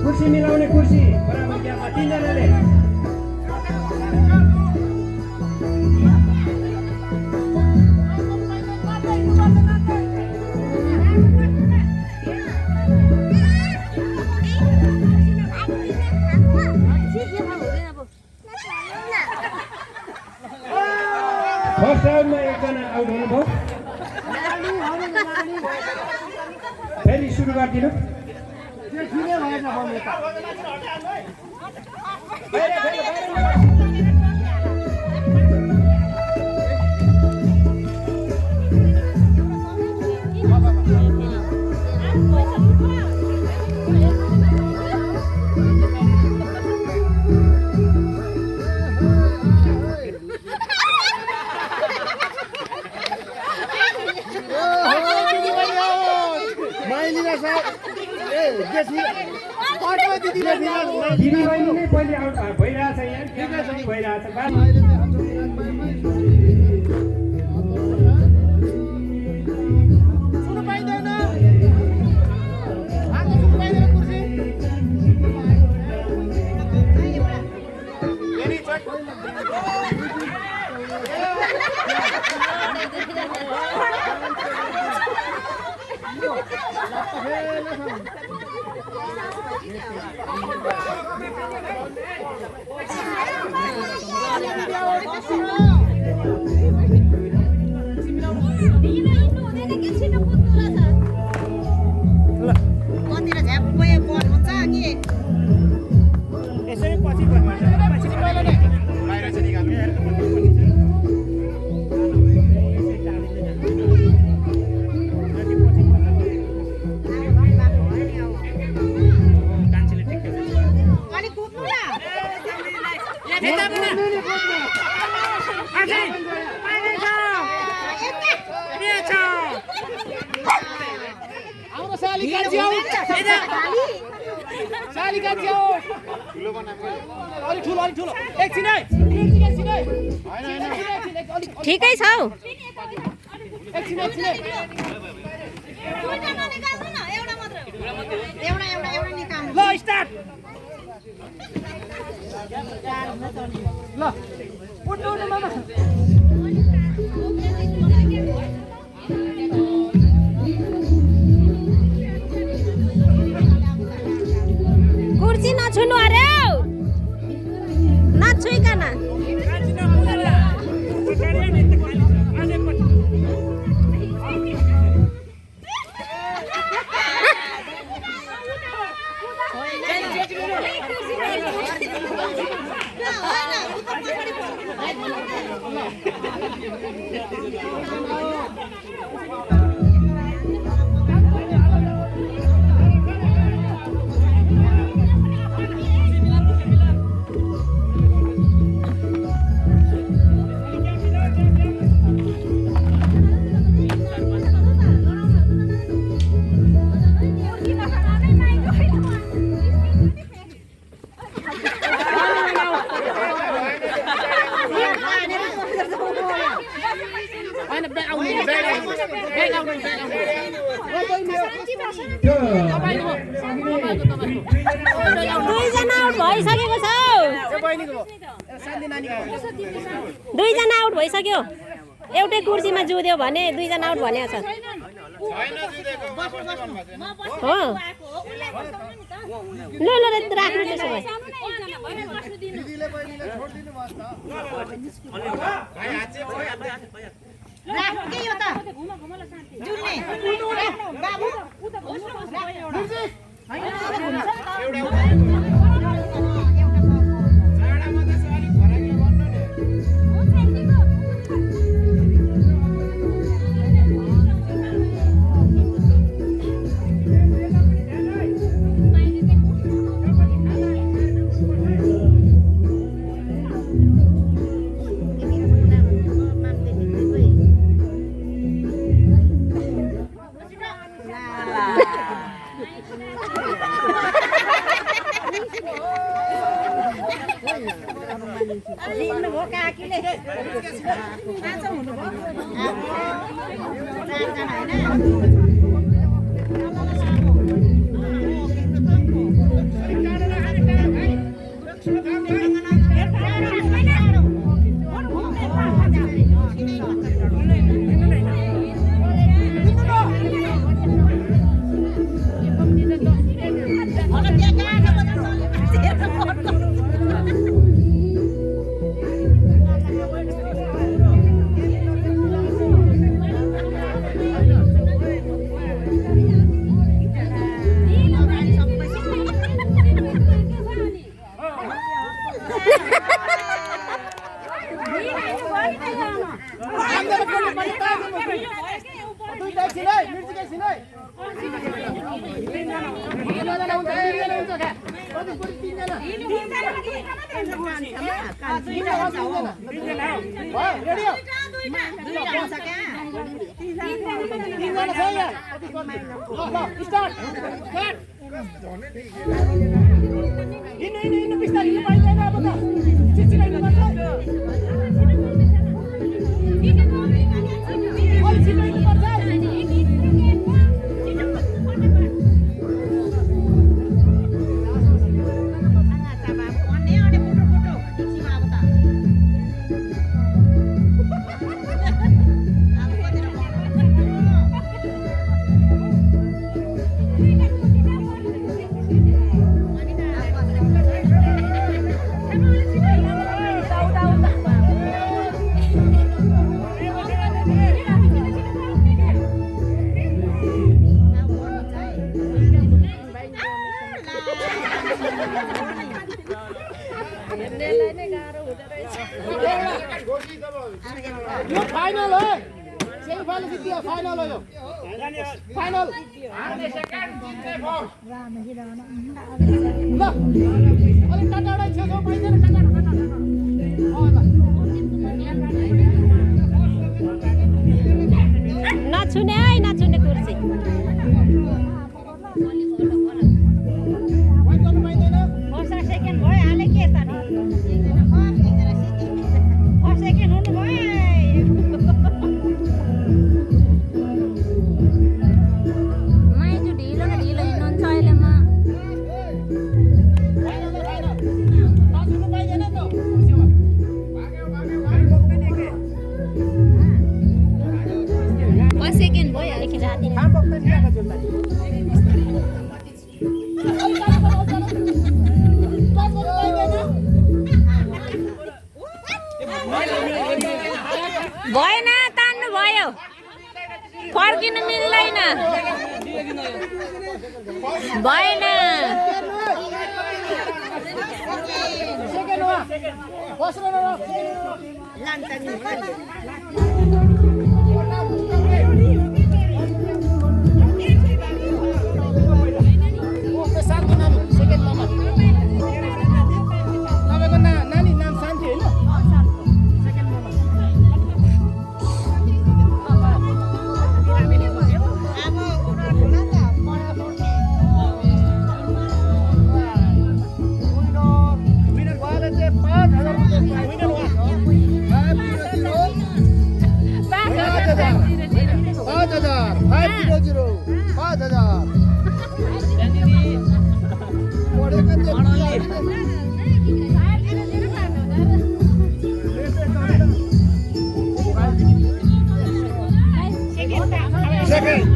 कुर्सी मिलाउने कुर्सी बराबर ग्यापमा 3 जनाले फर्स्ट राउन्डमा एकजना आउट हुनुभयो फेरि सुरु गरिदिनु दिदी बहिनी नै पहिले आउट भइरहेछ यहाँ भइरहेछ ठिकै छ हौ ल स्टार्ट ल उठ्नु उठ्नु मामा कुर्सी नछुनु अरे नछुइकन दुईजना आउट भइसक्यो एउटै कुर्सीमा जुध्यो भने दुईजना आउट भनेको छ हो ल ल राख्नु त्यसो भए फाइनल हो सेमिफाइनल जित्यो फाइनल हो यो फाइनल हार्ने सेकेन्ड जित्ने फर्स्ट ल अलि टाटाडै छेउ पाइदैन टाटा नछुने है नछुने कुर्सी सेकेन्ड भयो हाले के त सेकेन्ड हुनु भयो माइजु ढिलो न ढिलो हिँड्नुहुन्छ अहिलेमा सेकेन्ड भयो एकि राति भएन तान्नु भयो फर्किनु मिल्दैन भएन नानी नाम शान्ति होइन Second.